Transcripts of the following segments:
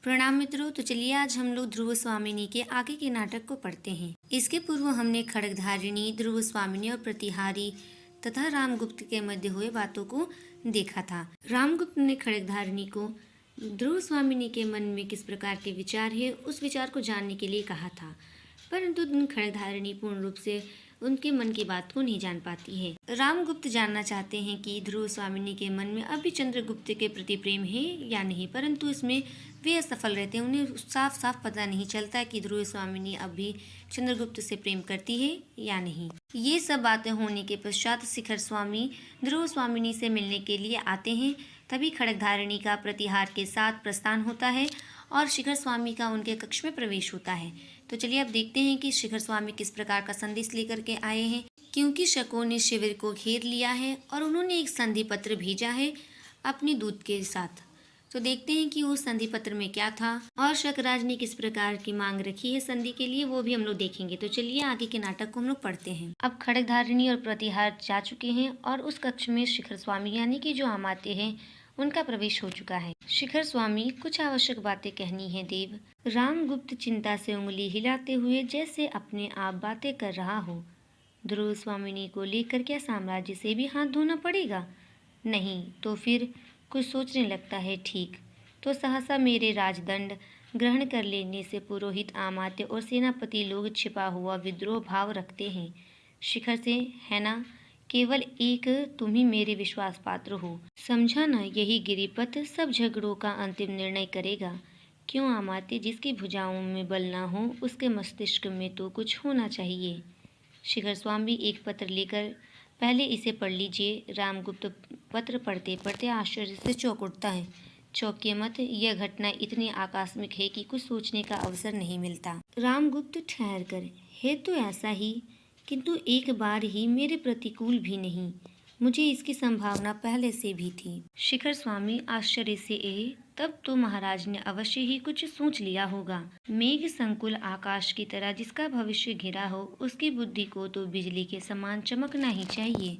प्रणाम मित्रों। तो चलिए आज हम लोग ध्रुव स्वामिनी के आगे के नाटक को पढ़ते हैं। इसके पूर्व हमने खड्गधारिणी, ध्रुव स्वामिनी और प्रतिहारी तथा रामगुप्त के मध्य हुए बातों को देखा था। रामगुप्त ने खड्गधारिणी को ध्रुव स्वामिनी के मन में किस प्रकार के विचार है उस विचार को जानने के लिए कहा था, परंतु खड्गधारिणी पूर्ण रूप से उनके मन की बात को नहीं जान पाती है। रामगुप्त जानना चाहते हैं कि ध्रुव स्वामिनी के मन में अभी चंद्रगुप्त के प्रति प्रेम है या नहीं, परंतु इसमें वे असफल रहते हैं। उन्हें साफ साफ पता नहीं चलता कि ध्रुव स्वामिनी अभी चंद्रगुप्त से प्रेम करती है या नहीं। ये सब बातें होने के पश्चात शिखर स्वामी ध्रुव स्वामिनी से मिलने के लिए आते हैं। तभी खड्गधारिणी का प्रतिहार के साथ प्रस्थान होता है और शिखर स्वामी का उनके कक्ष में प्रवेश होता है। तो चलिए अब देखते हैं कि शिखर स्वामी किस प्रकार का संदेश लेकर के आए हैं। क्योंकि शकों ने शिविर को घेर लिया है और उन्होंने एक संधि पत्र भेजा है अपने दूत के साथ। तो देखते हैं कि उस संधि पत्र में क्या था और शकराज ने किस प्रकार की मांग रखी है संधि के लिए, वो भी हम लोग देखेंगे। तो चलिए आगे के नाटक को हम लोग पढ़ते हैं। अब खड्गधारिणी और प्रतिहार जा चुके हैं और उस कक्ष में शिखर स्वामी यानी कि जो अमात्य हैं उनका प्रवेश हो चुका है। शिखर स्वामी, कुछ आवश्यक बातें कहनी है देव। रामगुप्त चिंता से उंगली हिलाते हुए जैसे अपने आप बातें कर रहा हो। ध्रुव स्वामिनी को लेकर क्या साम्राज्य से भी हाथ धोना पड़ेगा? नहीं तो फिर कुछ सोचने लगता है। ठीक तो सहसा मेरे राजदंड ग्रहण कर लेने से पुरोहित, अमात्य और सेनापति लोग छिपा हुआ विद्रोह भाव रखते हैं शिखर से, है ना? केवल एक तुम ही मेरे विश्वास पात्र हो। समझा ना, यही गिरिपथ सब झगड़ों का अंतिम निर्णय करेगा। क्यों अमात्य? जिसकी भुजाओं में बल ना हो उसके मस्तिष्क में तो कुछ होना चाहिए। शिखर स्वामी एक पत्र लेकर पहले इसे पढ़ लीजिए। रामगुप्त पत्र पढ़ते पढ़ते आश्चर्य से चौंक उठता है। चौंकिए मत, यह घटना इतनी आकस्मिक है कि कुछ सोचने का अवसर नहीं मिलता। रामगुप्त ठहर कर, है तो ऐसा ही, किंतु एक बार ही मेरे प्रतिकूल भी नहीं। मुझे इसकी संभावना पहले से भी थी। शिखर स्वामी आश्चर्य से, तब तो महाराज ने अवश्य ही कुछ सोच लिया होगा। मेघ संकुल आकाश की तरह जिसका भविष्य घिरा हो उसकी बुद्धि को तो बिजली के समान चमकना ही चाहिए।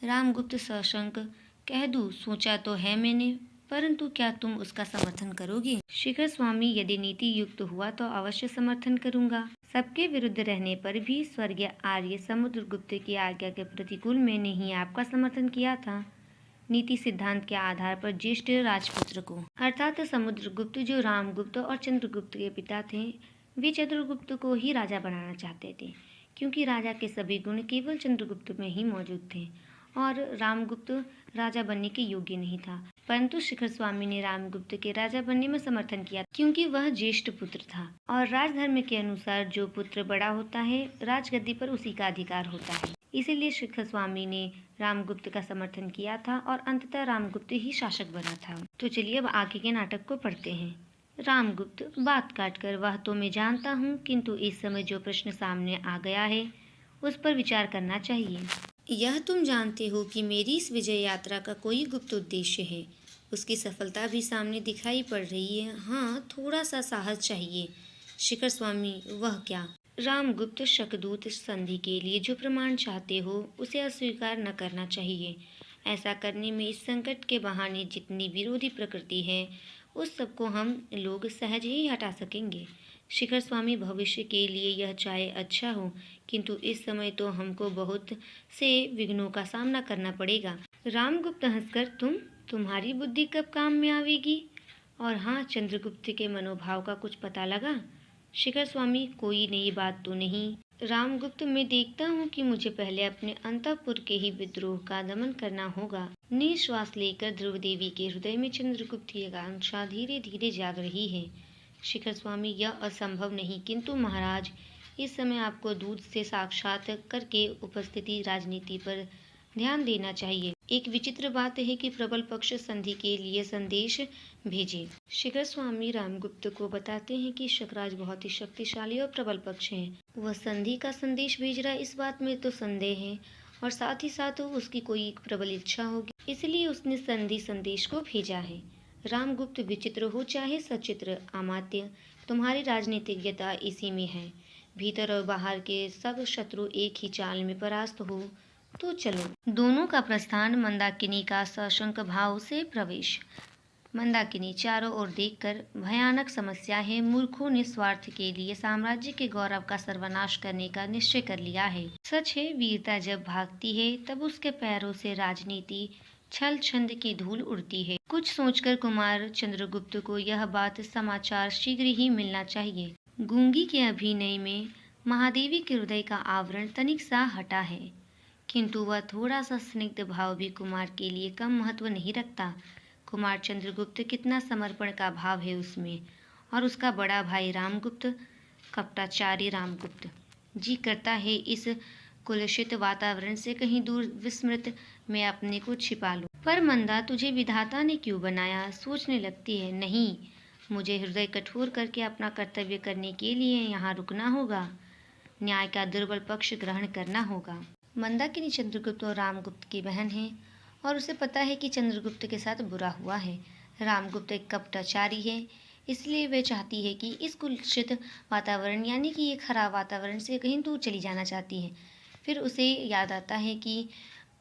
रामगुप्त सशंक, कह दूं, सोचा तो है मैंने, परंतु क्या तुम उसका समर्थन करोगे? शिखर स्वामी, यदि नीति युक्त हुआ तो अवश्य समर्थन करूंगा। सबके विरुद्ध रहने पर भी स्वर्गीय आर्य समुद्रगुप्त की आज्ञा के प्रतिकूल मैंने ही आपका समर्थन किया था, नीति सिद्धांत के आधार पर ज्येष्ठ राजपुत्र को, अर्थात समुद्रगुप्त जो रामगुप्त और चंद्रगुप्त के पिता थे। वे चंद्रगुप्त को ही राजा बनाना चाहते थे, क्योंकि राजा के सभी गुण केवल चंद्रगुप्त में ही मौजूद थे और रामगुप्त राजा बनने के योग्य नहीं था। परंतु शिखर स्वामी ने रामगुप्त के राजा बनने में समर्थन किया, क्योंकि वह ज्येष्ठ पुत्र था और राजधर्म के अनुसार जो पुत्र बड़ा होता है राजगद्दी पर उसी का अधिकार होता है। इसीलिए शिखर स्वामी ने रामगुप्त का समर्थन किया था और अंततः रामगुप्त ही शासक बना था। तो चलिए अब आगे के नाटक को पढ़ते हैं। रामगुप्त, बात काटकर, वह तो मैं जानता हूँ, किंतु इस समय जो प्रश्न सामने आ गया है उस पर विचार करना चाहिए। यह तुम जानते हो कि मेरी इस विजय यात्रा का कोई गुप्त उद्देश्य है। उसकी सफलता भी सामने दिखाई पड़ रही है। हाँ, थोड़ा सा साहस चाहिए। शिखर स्वामी, वह क्या? रामगुप्त, शकदूत संधि के लिए जो प्रमाण चाहते हो उसे अस्वीकार न करना चाहिए। ऐसा करने में इस संकट के बहाने जितनी विरोधी प्रकृति है उस सबको हम लोग सहज ही हटा सकेंगे। शिखर स्वामी, भविष्य के लिए यह चाहे अच्छा हो, किंतु इस समय तो हमको बहुत से विघ्नों का सामना करना पड़ेगा। रामगुप्त हंसकर, तुम्हारी बुद्धि कब काम में आवेगी? और हाँ, चंद्रगुप्त के मनोभाव का कुछ पता लगा? शिखर स्वामी, कोई नई बात तो नहीं। रामगुप्त, मैं देखता हूँ कि मुझे पहले अपने अंतःपुर के ही विद्रोह का दमन करना होगा। निश्वास लेकर ध्रुव देवी के हृदय में चंद्रगुप्त की आकांक्षा धीरे धीरे जाग रही है। शिखर स्वामी, यह असंभव नहीं, किंतु महाराज, इस समय आपको दूत से साक्षात करके उपस्थिति राजनीति पर ध्यान देना चाहिए। एक विचित्र बात है कि प्रबल पक्ष संधि के लिए संदेश भेजे। शिखर स्वामी रामगुप्त को बताते हैं कि शकराज बहुत ही शक्तिशाली और प्रबल पक्ष है। वह संधि का संदेश भेज रहा है, इस बात में तो संदेह है, और साथ ही साथ उसकी कोई एक प्रबल इच्छा होगी, इसलिए उसने संधि संदेश को भेजा है। रामगुप्त, विचित्र हो चाहे सचित्र, अमात्य, तुम्हारी राजनीतिज्ञता इसी में है। भीतर और बाहर के सब शत्रु एक ही चाल में परास्त हो तो चलो। दोनों का प्रस्थान, मंदाकिनी का सशंक भाव से प्रवेश। मंदाकिनी चारों ओर देखकर भयानक समस्या है। मूर्खों ने स्वार्थ के लिए साम्राज्य के गौरव का सर्वनाश करने का निश्चय कर लिया है। सच है, वीरता जब भागती है तब उसके पैरों से राजनीति छल छंद की धूल उड़ती है। कुछ सोचकर कुमार चंद्रगुप्त को यह बात समाचार शीघ्र ही मिलना चाहिए। गूंगी के अभिनय में महादेवी के हृदय का आवरण तनिक सा हटा है, किंतु वह थोड़ा सा स्निग्ध भाव भी कुमार के लिए कम महत्व नहीं रखता। कुमार चंद्रगुप्त कितना समर्पण का भाव है उसमें, और उसका बड़ा भाई रामगुप्त, कपटाचारी रामगुप्त। जी करता है इस कुलुषित वातावरण से कहीं दूर विस्मृत मैं अपने को छिपा लूं। पर मंदा, तुझे विधाता ने क्यों बनाया? सोचने लगती है। नहीं, मुझे हृदय कठोर करके अपना कर्तव्य करने के लिए यहाँ रुकना होगा। न्याय का दुर्बल पक्ष ग्रहण करना होगा। मंदाकिनी चंद्रगुप्त और रामगुप्त की बहन है और उसे पता है कि चंद्रगुप्त के साथ बुरा हुआ है। रामगुप्त एक कपटाचारी है, इसलिए वह चाहती है कि इस कुलुषित वातावरण यानी कि ये खराब वातावरण से कहीं दूर चली जाना चाहती है। फिर उसे याद आता है कि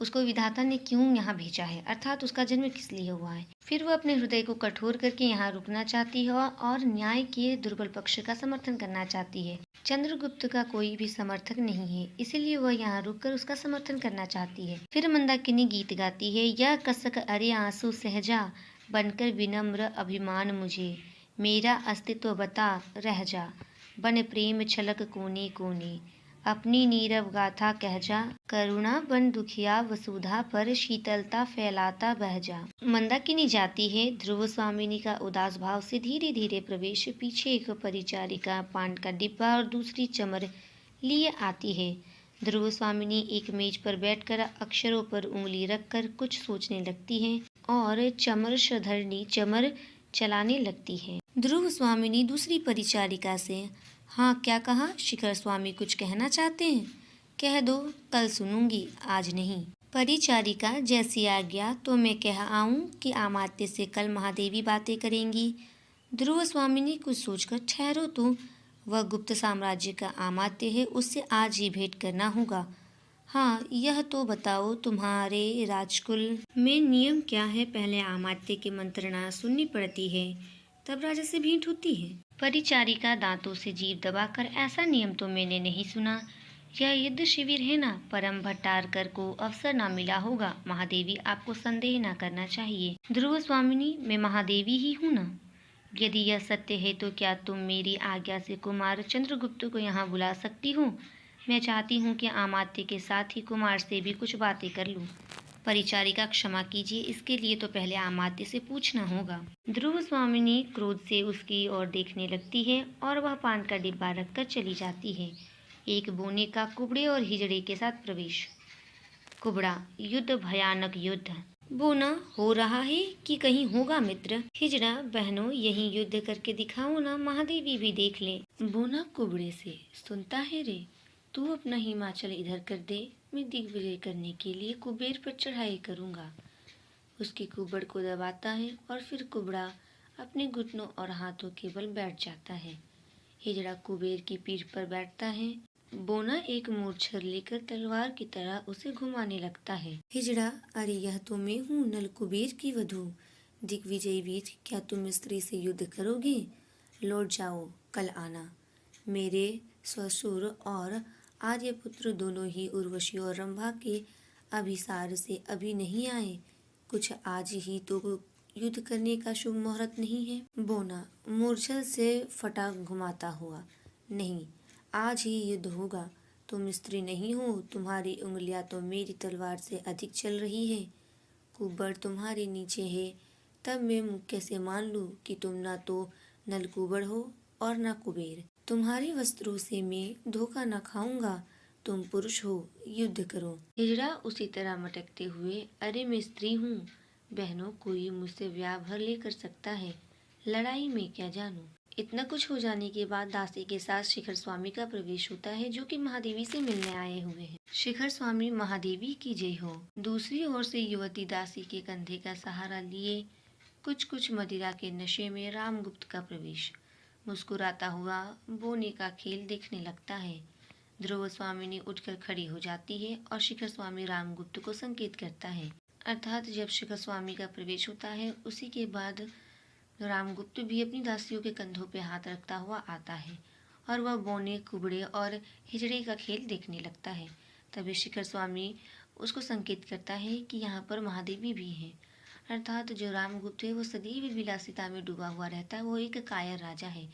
उसको विधाता ने क्यों यहाँ भेजा है, अर्थात उसका जन्म किस लिए हुआ है। फिर वह अपने हृदय को कठोर करके यहाँ रुकना चाहती है और न्याय के दुर्बल पक्ष का समर्थन करना चाहती है। चंद्रगुप्त का कोई भी समर्थक नहीं है, इसीलिए वह यहाँ रुककर उसका समर्थन करना चाहती है। फिर मंदाकिनी गीत गाती है। यह कसक अरे आंसू सहजा, बनकर विनम्र अभिमान मुझे, मेरा अस्तित्व बता रह जा, बन प्रेम छलक कोने कोने, अपनी नीरव गाथा कह जा, करुणा बन दुखिया वसुधा पर, शीतलता फैलाता बह जा। मंदाकिनी जाती है। ध्रुव स्वामिनी का उदास भाव से धीरे धीरे प्रवेश। पीछे एक परिचारिका पान का डिब्बा और दूसरी चमर लिए आती है। ध्रुव स्वामिनी एक मेज पर बैठकर अक्षरों पर उंगली रखकर कुछ सोचने लगती है और चमर श्रधरनी चमर चलाने लगती है। ध्रुव स्वामिनी दूसरी परिचारिका से, हाँ क्या कहा? शिखर स्वामी कुछ कहना चाहते हैं? कह दो, कल सुनूंगी, आज नहीं। परिचारिका, जैसी आज्ञा। तो मैं कह आऊं कि अमात्य से कल महादेवी बातें करेंगी? ध्रुव स्वामिनी कुछ सोचकर, ठहरो तो, वह गुप्त साम्राज्य का अमात्य है, उससे आज ही भेंट करना होगा। हाँ, यह तो बताओ, तुम्हारे राजकुल में नियम क्या है? पहले अमात्य की मंत्रणा सुननी पड़ती है, तब राजा से भेंट होती है। परिचारिका दांतों से जीभ दबाकर, ऐसा नियम तो मैंने नहीं सुना। यह युद्ध शिविर है ना, परम भट्टारकर को अवसर ना मिला होगा। महादेवी आपको संदेह ना करना चाहिए। ध्रुव स्वामिनी, मैं महादेवी ही हूँ ना। यदि यह सत्य है तो क्या तुम मेरी आज्ञा से कुमार चंद्रगुप्त को यहाँ बुला सकती हो? मैं चाहती हूँ कि अमात्य के साथ ही कुमार से भी कुछ बातें कर लूँ। परिचारिका, क्षमा कीजिए, इसके लिए तो पहले अमात्य से पूछना होगा। ध्रुव स्वामिनी क्रोध से उसकी ओर देखने लगती है और वह पान का डिब्बा रखकर चली जाती है। एक बोने का कुबड़े और हिजड़े के साथ प्रवेश। कुबड़ा, युद्ध, भयानक युद्ध। बोना, हो रहा है कि कहीं होगा मित्र? हिजड़ा, बहनों यही युद्ध करके दिखाओ ना, महादेवी भी देख ले। बोना कुबड़े से, सुनता है रे, तू अपना हिमाचल इधर कर दे, मैं दिग्विजय करने के लिए कुबेर पर चढ़ाई करूंगा। उसके कुबड़ को दबाता है और फिर कुबड़ा अपने घुटनों और हाथों के बल बैठ जाता है। हिजड़ा कुबेर की पीठ पर बैठता है। बोना एक मूर्छर लेकर तलवार की तरह उसे घुमाने लगता है। हिजड़ा, अरे यह तो मैं हूँ, नल कुबेर की वधू, दिग्विजय वीर, क्या तुम स्त्री से युद्ध करोगे? लौट जाओ, कल आना। मेरे ससुर और आर्यपुत्र दोनों ही उर्वशी और रंभा के अभिसार से अभी नहीं आए। कुछ आज ही तो युद्ध करने का शुभ मुहूर्त नहीं है? बोना मूर्छल से फटा घुमाता हुआ, नहीं, आज ही युद्ध होगा। तुम स्त्री नहीं हो, तुम्हारी उंगलियां तो मेरी तलवार से अधिक चल रही है। कुबड़ तुम्हारे नीचे है, तब मैं कैसे मान लूं कि तुम ना तो नलकुबड़ हो और ना कुबेर। तुम्हारे वस्त्रों से मैं धोखा न खाऊंगा। तुम पुरुष हो, युद्ध करो। हिजड़ा उसी तरह मटकते हुए, अरे मैं स्त्री हूँ बहनों, कोई मुझसे ब्याह भर ले कर सकता है, लड़ाई में क्या जानूं। इतना कुछ हो जाने के बाद दासी के साथ शिखर स्वामी का प्रवेश होता है, जो कि महादेवी से मिलने आए हुए हैं। शिखर स्वामी, महादेवी की जय हो। दूसरी ओर से युवती दासी के कंधे का सहारा लिए कुछ कुछ मदिरा के नशे में रामगुप्त का प्रवेश। मुस्कुराता हुआ बोने का खेल देखने लगता है। ध्रुव स्वामिनी उठकर खड़ी हो जाती है और शिखर स्वामी रामगुप्त को संकेत करता है, अर्थात जब शिखर स्वामी का प्रवेश होता है उसी के बाद रामगुप्त भी अपनी दासियों के कंधों पे हाथ रखता हुआ आता है और वह बोने, कुबड़े और हिजड़े का खेल देखने लगता है। तभी शिखर स्वामी उसको संकेत करता है कि यहाँ पर महादेवी भी हैं। अर्थात जो रामगुप्त है वो सदैव विलासिता में डूबा हुआ रहता है। वो एक कायर राजा है।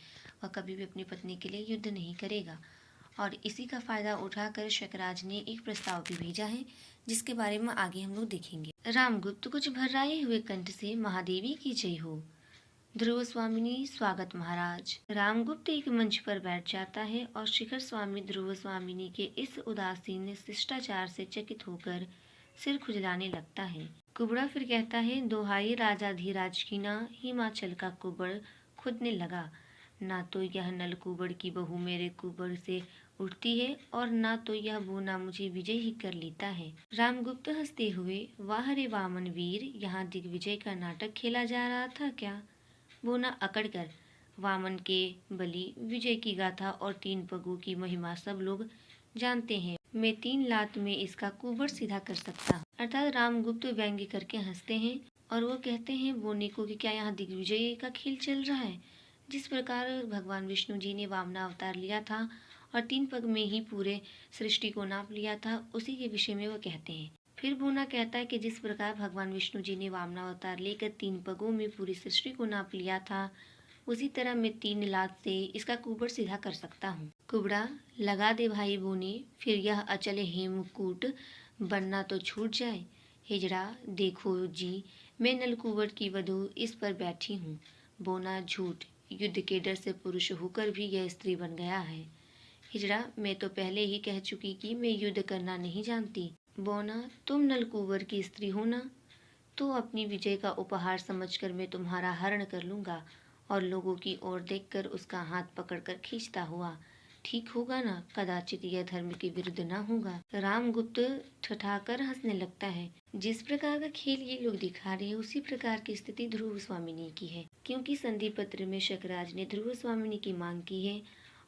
वह कभी भी अपनी पत्नी के लिए युद्ध नहीं करेगा। और इसी का फायदा उठाकर शकराज ने एक प्रस्ताव भी भेजा है, जिसके बारे में आगे हम लोग देखेंगे। रामगुप्त कुछ भर्राए हुए कंठ से महादेवी की जय हो। ध्रुव स्वामिनी स्वागत महाराज। रामगुप्त एक मंच पर बैठ जाता है और शिखर स्वामी ध्रुव स्वामिनी के इस उदासीन शिष्टाचार से चकित होकर सिर खुजलाने लगता है। कुबड़ा फिर कहता है, दोहाई राजाधिराज की ना, हिमाचल का कुबड़ खुदने लगा। ना तो यह नल कुबड़ की बहू मेरे कुबड़ से उठती है और ना तो यह बोना मुझे विजय ही कर लेता है। रामगुप्त हंसते हुए, वाह रे वामन वीर, यहाँ दिग्विजय का नाटक खेला जा रहा था क्या? बोना अकड़कर, वामन के बलि विजय की गाथा और 3 पगों की महिमा सब लोग जानते हैं। मैं 3 लात में इसका कुबड़ सीधा कर सकता हूँ। अर्थात रामगुप्त व्यंग्य करके हंसते हैं और वो कहते हैं बोने को कि क्या यहाँ दिग्विजय का खेल चल रहा है? जिस प्रकार भगवान विष्णु जी ने वामना अवतार लिया था और 3 पग में ही पूरे सृष्टि को नाप लिया था, उसी के विषय में वो कहते हैं। फिर बोना कहता है कि जिस प्रकार भगवान विष्णु जी ने वामना अवतार लेकर 3 पगों में पूरी सृष्टि को नाप लिया था, उसी तरह मैं 3 लात से इसका कुबड़ सीधा कर सकता हूँ। कुबड़ा, लगा दे भाई बोने, फिर यह अचल हेमकूट बनना तो छूट जाए। हिजड़ा, देखो जी, मैं नलकुबड़ की वधू इस पर बैठी हूँ। बोना, झूठ, युद्ध के डर से पुरुष होकर भी यह स्त्री बन गया है। हिजड़ा, मैं तो पहले ही कह चुकी कि मैं युद्ध करना नहीं जानती। बोना, तुम नलकुबर की स्त्री हो ना, तो अपनी विजय का उपहार समझकर मैं तुम्हारा हरण कर लूंगा और लोगों की ओर देखकर उसका हाथ पकड़कर खींचता हुआ। ठीक होगा ना? कदाचित यह धर्म के विरुद्ध ना होगा। रामगुप्त ठठाकर हंसने लगता है। जिस प्रकार का खेल ये लोग दिखा रहे हैं, उसी प्रकार की स्थिति ध्रुव स्वामिनी की है, क्योंकि संधि पत्र में शकराज ने ध्रुव स्वामिनी की मांग की है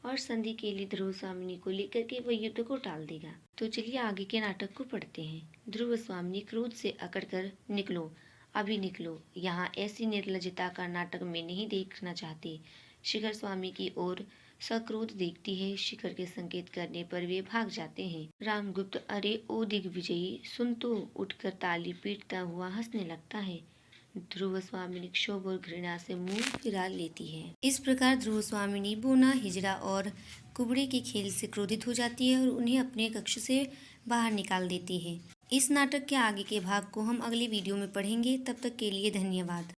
और संधि के लिए ध्रुव स्वामिनी को लेकर के वह युद्ध को टाल देगा। तो चलिए आगे के नाटक को पढ़ते हैं। ध्रुव स्वामिनी क्रोध से अकड़कर, निकलो, अभी निकलो, यहाँ ऐसी निर्लजता का नाटक मैं नहीं देखना चाहती। शिखर स्वामी की ओर सक्रोध देखती है। शिखर के संकेत करने पर वे भाग जाते हैं। रामगुप्त, अरे ओ दिग्विजयी, सुन तो, उठकर ताली पीटता हुआ हंसने लगता है। ध्रुव स्वामिनी क्षोभ और घृणा से मुंह फिरा लेती है। इस प्रकार ध्रुव स्वामिनी बोना, हिजड़ा और कुबड़े के खेल से क्रोधित हो जाती है और उन्हें अपने कक्ष से बाहर निकाल देती है। इस नाटक के आगे के भाग को हम अगले वीडियो में पढ़ेंगे। तब तक के लिए धन्यवाद।